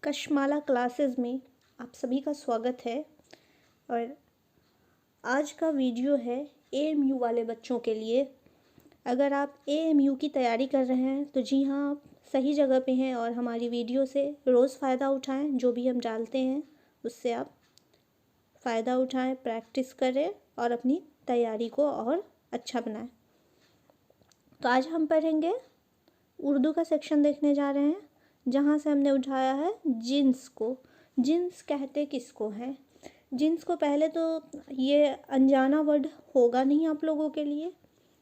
Kashmala classes में आप सभी का स्वागत है। और आज का वीडियो है एएमयू वाले बच्चों के लिए। अगर आप एएमयू की तैयारी कर रहे हैं तो जी हाँ, आप सही जगह पे हैं और हमारी वीडियो से रोज़ फ़ायदा उठाएं। जो भी हम डालते हैं उससे आप फ़ायदा उठाएं, प्रैक्टिस करें और अपनी तैयारी को और अच्छा बनाएं। तो आज हम पढ़ेंगे उर्दू का सेक्शन देखने जा रहे हैं, जहाँ से हमने उठाया है जिन्स को। जिन्स कहते किसको हैं? जिन्स को पहले तो ये अनजाना वर्ड होगा नहीं आप लोगों के लिए।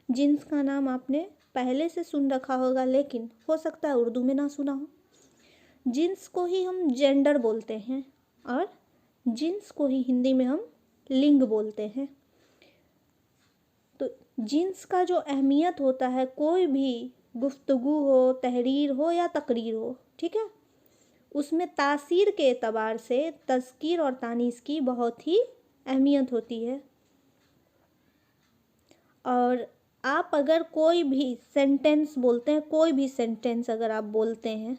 जिन्स का नाम आपने पहले से सुन रखा होगा, लेकिन हो सकता है उर्दू में ना सुना हो। जिन्स को ही हम जेंडर बोलते हैं और जिन्स को ही हिंदी में हम लिंग बोलते हैं। तो जिन्स का जो अहमियत होता है, कोई भी गुफ्तगू हो, तहरीर हो या तकरीर हो, ठीक है, उसमें तासीर के एतबार से तज़कीर और तानीस की बहुत ही अहमियत होती है। और आप अगर कोई भी सेंटेंस बोलते हैं, कोई भी सेंटेंस अगर आप बोलते हैं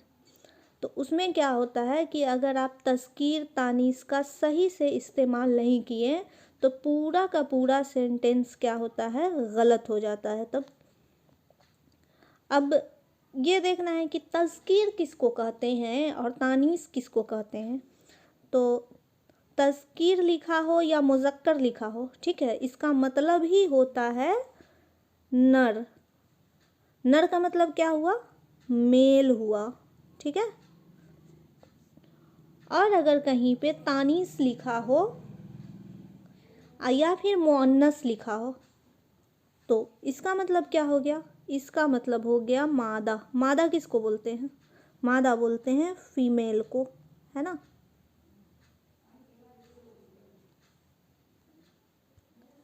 तो उसमें क्या होता है कि अगर आप तज़कीर तानीस का सही से इस्तेमाल नहीं किए तो पूरा का पूरा सेंटेंस क्या होता है, गलत हो जाता है। तब अब ये देखना है कि तज़कीर किसको कहते हैं और तानीस किसको कहते हैं। तो तज़कीर लिखा हो या मुज़क्कर लिखा हो, ठीक है, इसका मतलब ही होता है नर। नर का मतलब क्या हुआ? मेल हुआ, ठीक है। और अगर कहीं पे तानीस लिखा हो या फिर मुअन्नस लिखा हो तो इसका मतलब क्या हो गया? इसका मतलब हो गया मादा। मादा किसको बोलते हैं? मादा बोलते हैं फीमेल को, है ना।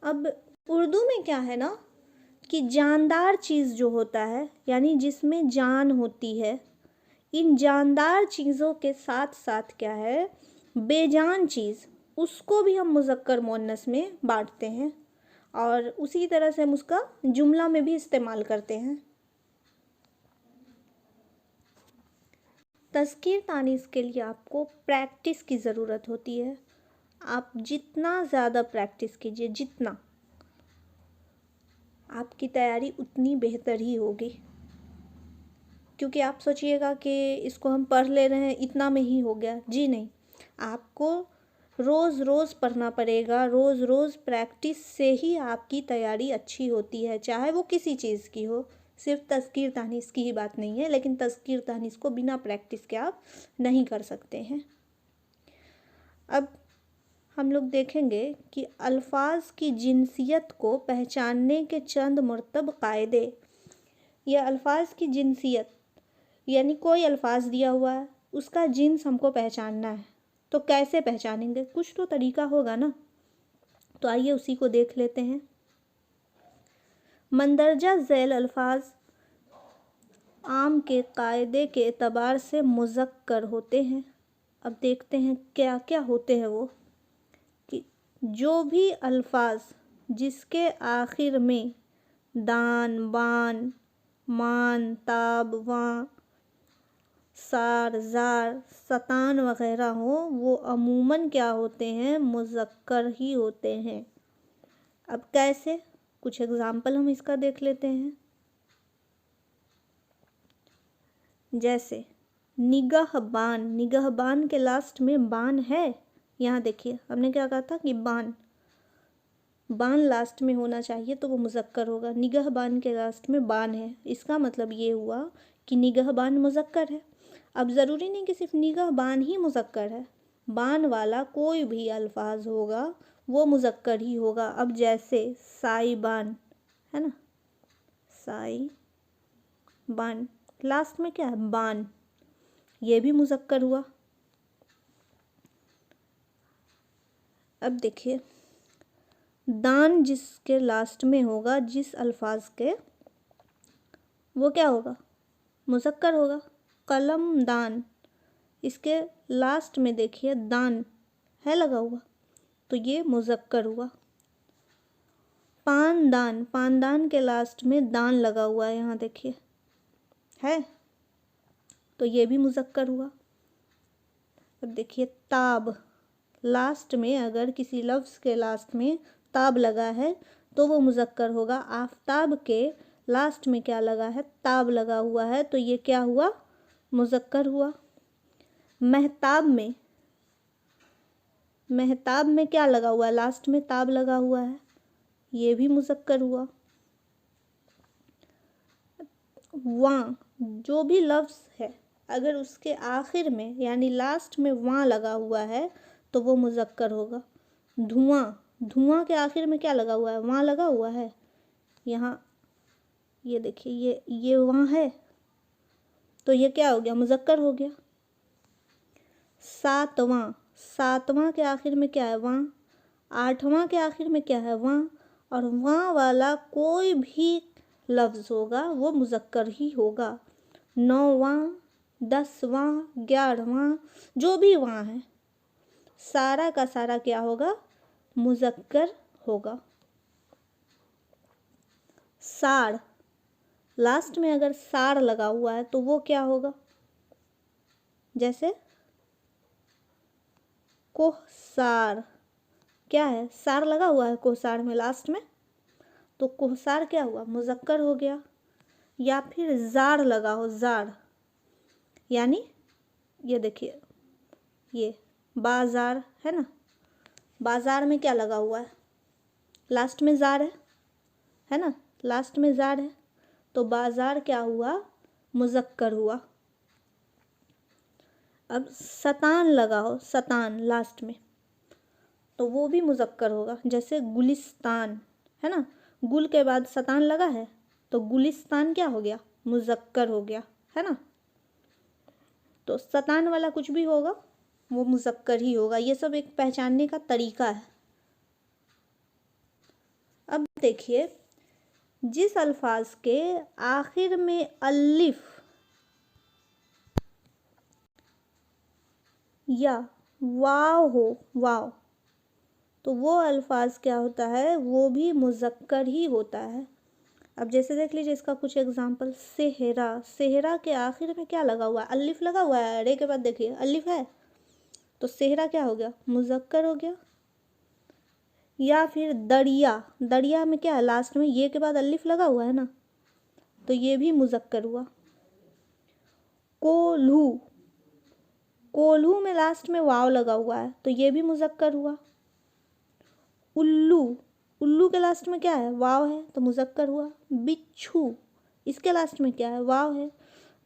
अब उर्दू में क्या है ना कि जानदार चीज़ जो होता है, यानी जिसमें जान होती है, इन जानदार चीज़ों के साथ साथ क्या है, बेजान चीज़, उसको भी हम मुज़क्कर मुअन्नस में बांटते हैं और उसी तरह से हम उसका जुमला में भी इस्तेमाल करते हैं। तज़कीर तानीस के लिए आपको प्रैक्टिस की ज़रूरत होती है। आप जितना ज़्यादा प्रैक्टिस कीजिए, जितना, आपकी तैयारी उतनी बेहतर ही होगी। क्योंकि आप सोचिएगा कि इसको हम पढ़ ले रहे हैं, इतना में ही हो गया, जी नहीं। आपको रोज़ रोज़ पढ़ना पड़ेगा। रोज़ रोज़ प्रैक्टिस से ही आपकी तैयारी अच्छी होती है, चाहे वो किसी चीज़ की हो। सिर्फ तज़कीर तानीस की ही बात नहीं है, लेकिन तज़कीर तानीस को बिना प्रैक्टिस के आप नहीं कर सकते हैं। अब हम लोग देखेंगे कि अल्फाज की जिनसियत को पहचानने के चंद मुरतब कायदे। यह अल्फाज की जिनसियत यानी कोई अल्फाज दिया हुआ है, उसका जिन्स हमको पहचानना है, तो कैसे पहचानेंगे? कुछ तो तरीका होगा ना। तो आइए उसी को देख लेते हैं। मंदरजा झैल अल्फाज आम के कायदे के एतबार से मुज़क्कर होते हैं। अब देखते हैं क्या क्या होते हैं वो। कि जो भी अल्फाज जिसके आखिर में दान, बान, मान, ताब, वां, सार, जार, सतान वगैरह हो, वो अमूमन क्या होते हैं, मुज़क्कर ही होते हैं। अब कैसे? कुछ एग्जाम्पल हम इसका देख लेते हैं। जैसे निगहबान, निगहबान के लास्ट में बान है। यहाँ देखिए, हमने क्या कहा था कि बान, बान लास्ट में होना चाहिए तो वो मुज़क्कर होगा। निगहबान के लास्ट में बान है, इसका मतलब ये हुआ कि निगहबान मुज़क्कर है। अब ज़रूरी नहीं कि सिर्फ निगहबान ही मुज़क्कर है, बान वाला कोई भी अल्फाज होगा वो मुज़क्कर ही होगा। अब जैसे साइबान है ना, साई बान, लास्ट में क्या है, बान, ये भी मुज़क्कर हुआ। अब देखिए, दान जिसके लास्ट में होगा, जिस अल्फाज के, वो क्या होगा, मुज़क्कर होगा। कलम दान, इसके लास्ट में देखिए दान है लगा हुआ, तो ये मुज़क्कर हुआ। पानदान, पानदान के लास्ट में दान लगा हुआ है, यहाँ देखिए है, तो ये भी मुज़क्कर हुआ। अब देखिए ताब, लास्ट में अगर किसी लफ्ज़ के लास्ट में ताब लगा है तो वो मुज़क्कर होगा। आफ़ताब के लास्ट में क्या लगा है, ताब लगा हुआ है, तो ये क्या हुआ, मुज़क्कर हुआ। महताब में क्या लगा हुआ है, लास्ट में ताब लगा हुआ है, ये भी मुज़क्कर हुआ। वां, जो भी लफ्ज़ है अगर उसके आखिर में यानी लास्ट में वां लगा हुआ है तो वो मुज़क्कर होगा। धुआं, धुआं के आखिर में क्या लगा हुआ है, वां लगा हुआ है। यहाँ ये देखिए ये वां है, तो ये क्या हो गया, मुज़क्कर हो गया। सातवां, सातवां के आखिर में क्या है, वां। आठवां के आखिर में क्या है, वां। और वां वाला कोई भी लफ्ज़ होगा वो मुज़क्कर ही होगा। नौवां, 10वां, 11वां, जो भी वां है सारा का सारा क्या होगा, मुज़क्कर होगा। साड़, लास्ट में अगर साड़ लगा हुआ है तो वो क्या होगा, जैसे कोहसार, क्या है, सार लगा हुआ है कोहसार में लास्ट में, तो कोहसार क्या हुआ, मुज़क्कर हो गया। या फिर जार लगा हो, जार, यानी ये देखिए ये बाजार है ना, बाजार में क्या लगा हुआ है, लास्ट में जार है ना, लास्ट में जार है, तो बाजार क्या हुआ, मुज़क्कर हुआ। अब सतान लगा हो, सतान लास्ट में, तो वो भी मुज़क्कर होगा। जैसे गुलिस्तान है ना, गुल के बाद सतान लगा है तो गुलिस्तान क्या हो गया, मुज़क्कर हो गया, है ना। तो सतान वाला कुछ भी होगा वो मुज़क्कर ही होगा। ये सब एक पहचानने का तरीका है। अब देखिए, जिस अल्फाज के आखिर में अलिफ या वाव हो, वाव, तो वो अल्फाज क्या होता है, वो भी मुज़क्कर ही होता है। अब जैसे देख लीजिए इसका कुछ एग्जांपल, सेहरा, सेहरा के आखिर में क्या लगा हुआ है, अलिफ लगा हुआ है, रे के बाद देखिए अलिफ है, तो सेहरा क्या हो गया, मुज़क्कर हो गया। या फिर दरिया, दरिया में क्या है, लास्ट में ये के बाद अलिफ लगा हुआ है ना, तो ये भी मुज़क्कर हुआ। कोल्हू, कोल्हू में लास्ट में वाव लगा हुआ है, तो ये भी मुज़क्कर हुआ। उल्लू, उल्लू के लास्ट में क्या है, वाव है, तो मुज़क्कर हुआ। बिच्छू, इसके लास्ट में क्या है, वाव है।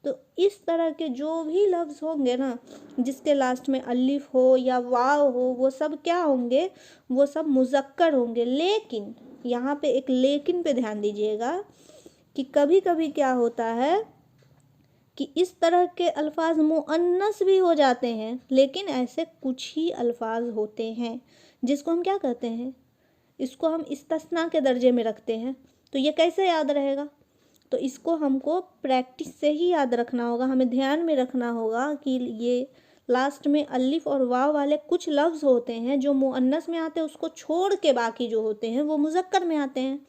तो इस तरह के जो भी लफ्ज़ होंगे ना जिसके लास्ट में अलिफ हो या वाव हो, वो सब क्या होंगे, वो सब मुज़क्कर होंगे। लेकिन यहाँ पे एक लेकिन पे ध्यान दीजिएगा कि कभी कभी क्या होता है कि इस तरह के अल्फाज मुअन्नस भी हो जाते हैं, लेकिन ऐसे कुछ ही अल्फाज होते हैं जिसको हम क्या कहते हैं, इसको हम इस्तिस्ना के दर्जे में रखते हैं। तो ये कैसे याद रहेगा, तो इसको हमको प्रैक्टिस से ही याद रखना होगा। हमें ध्यान में रखना होगा कि ये लास्ट में अलिफ और वाव वाले कुछ लफ्ज़ होते हैं जो मुअन्नस में आते हैं, उसको छोड़ के बाकी जो होते हैं वो मुज़क्कर में आते हैं।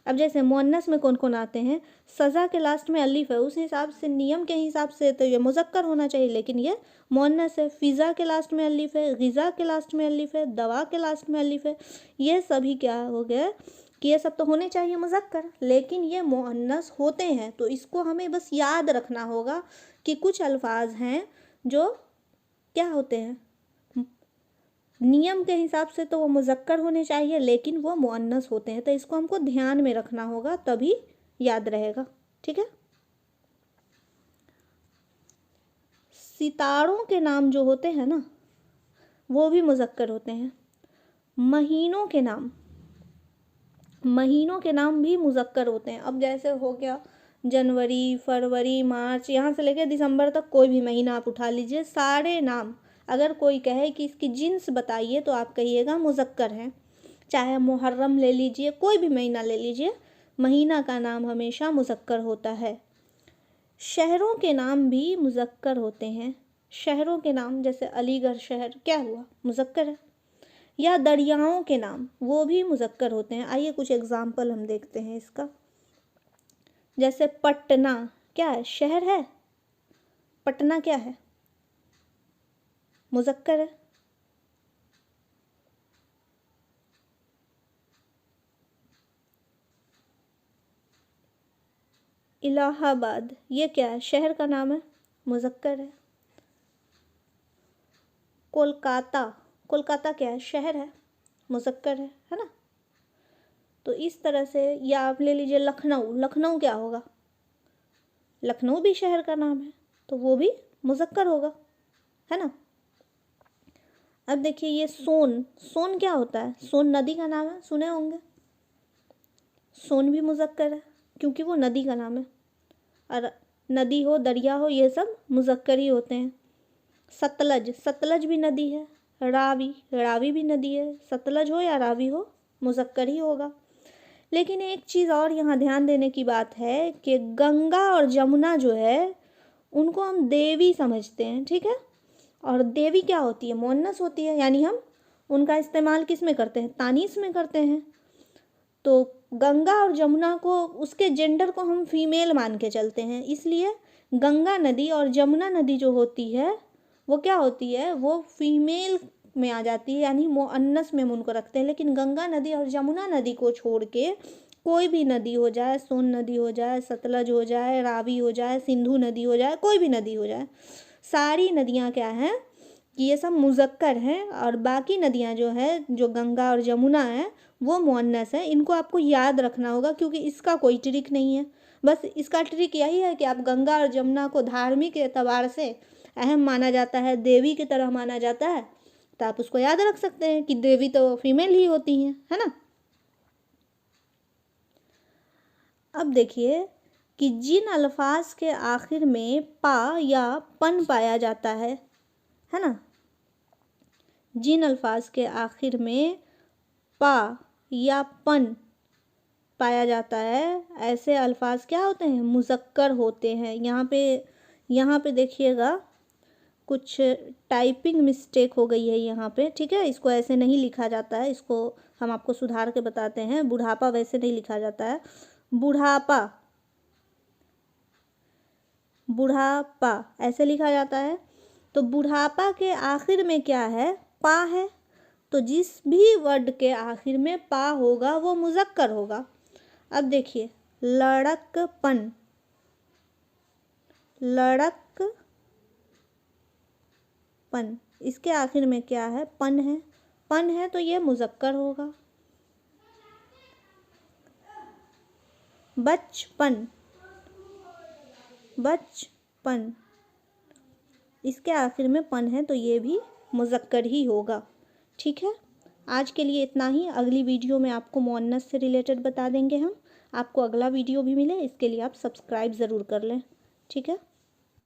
अब जैसे मुअन्नस में कौन कौन आते हैं, सज़ा के लास्ट में अलिफ है, उस हिसाब से नियम के हिसाब से तो ये मुज़क्कर होना चाहिए, लेकिन ये मुअन्नस है। फ़िज़ा के लास्ट में अलिफ है, ग़िज़ा के लास्ट में अलिफ है, दवा के लास्ट में अलिफ है, ये सभी क्या हो गया कि ये सब तो होने चाहिए मुज़क्कर, लेकिन ये मुअन्नस होते हैं। तो इसको हमें बस याद रखना होगा कि कुछ अल्फाज हैं जो क्या होते हैं, नियम के हिसाब से तो वो मुज़क्कर होने चाहिए लेकिन वो मुअन्नस होते हैं। तो इसको हमको ध्यान में रखना होगा, तभी याद रहेगा, ठीक है। सितारों के नाम जो होते हैं ना वो भी मुज़क्कर होते हैं। महीनों के नाम, महीनों के नाम भी मुज़क्कर होते हैं। अब जैसे हो गया जनवरी, फरवरी, मार्च, यहाँ से लेकर दिसंबर तक कोई भी महीना आप उठा लीजिए, सारे नाम अगर कोई कहे कि इसकी जिन्स बताइए तो आप कहिएगा मुज़क्कर हैं। चाहे मुहर्रम ले लीजिए, कोई भी महीना ले लीजिए, महीना का नाम हमेशा मुज़क्कर होता है। शहरों के नाम भी मुज़क्कर होते हैं। शहरों के नाम जैसे अलीगढ़ शहर क्या हुआ, मुज़क्कर है। या दरियाओं के नाम वो भी मुज़क्कर होते हैं। आइए कुछ एग्जाम्पल हम देखते हैं इसका। जैसे पटना क्या है, शहर है, पटना क्या है, मुज़क्कर है। इलाहाबाद, ये क्या है? शहर का नाम है, मुज़क्कर है। कोलकाता, कोलकाता क्या है? शहर है, मुज़क्कर है ना। तो इस तरह से, या आप ले लीजिए लखनऊ, लखनऊ क्या होगा? लखनऊ भी शहर का नाम है, तो वो भी मुज़क्कर होगा, है ना। अब देखिए ये सोन, सोन क्या होता है? सोन नदी का नाम है, सुने होंगे। सोन भी मुज़क्कर है क्योंकि वो नदी का नाम है, और नदी हो, दरिया हो, ये सब मुज़क्कर ही होते हैं। सतलज, सतलज भी नदी है। रावी, रावी भी नदी है। सतलज हो या रावी हो, मुज़क्कर ही होगा। लेकिन एक चीज़ और यहाँ ध्यान देने की बात है कि गंगा और जमुना जो है उनको हम देवी समझते हैं, ठीक है। और देवी क्या होती है? मुअन्नस होती है, यानी हम उनका इस्तेमाल किस में करते हैं? तानीस में करते हैं। तो गंगा और जमुना को, उसके जेंडर को हम फीमेल मान के चलते हैं, इसलिए गंगा नदी और जमुना नदी जो होती है वो क्या होती है? वो फीमेल में आ जाती है, यानी मुअन्नस में हम उनको रखते हैं। लेकिन गंगा नदी और जमुना नदी को छोड़ के कोई भी नदी हो जाए, सोन नदी हो जाए, सतलज हो जाए, रावी हो जाए, सिंधु नदी हो जाए, कोई भी नदी हो जाए, सारी नदियाँ क्या हैं कि ये सब मुज़क्कर हैं। और बाकी नदियाँ जो है, जो गंगा और जमुना है, वो मुअन्नस है। इनको आपको याद रखना होगा क्योंकि इसका कोई ट्रिक नहीं है। बस इसका ट्रिक यही है कि आप गंगा और जमुना को धार्मिक एतबार से अहम माना जाता है, देवी की तरह माना जाता है, तो आप उसको याद रख सकते हैं कि देवी तो फीमेल ही होती हैं, है ना। अब देखिए कि जिन अल्फाज के आखिर में पा या पन पाया जाता है ना, जिन अल्फाज के आखिर में पा या पन पाया जाता है, ऐसे अल्फाज क्या होते हैं? मुज़क्कर होते हैं। यहाँ पे देखिएगा कुछ टाइपिंग मिस्टेक हो गई है यहाँ पे, ठीक है। इसको ऐसे नहीं लिखा जाता है, इसको हम आपको सुधार के बताते हैं। बुढ़ापा वैसे नहीं लिखा जाता है, बुढ़ापा, बुढ़ापा ऐसे लिखा जाता है। तो बुढ़ापा के आखिर में क्या है? पा है। तो जिस भी वर्ड के आखिर में पा होगा वो मुज़क्कर होगा। अब देखिए लड़कपन, लड़कपन, इसके आखिर में क्या है? पन है। पन है तो ये मुज़क्कर होगा। बचपन, बचपन, इसके आखिर में पन है तो ये भी मुज़क्कर ही होगा, ठीक है। आज के लिए इतना ही। अगली वीडियो में आपको मुअन्नस से रिलेटेड बता देंगे हम। आपको अगला वीडियो भी मिले इसके लिए आप सब्सक्राइब ज़रूर कर लें, ठीक है।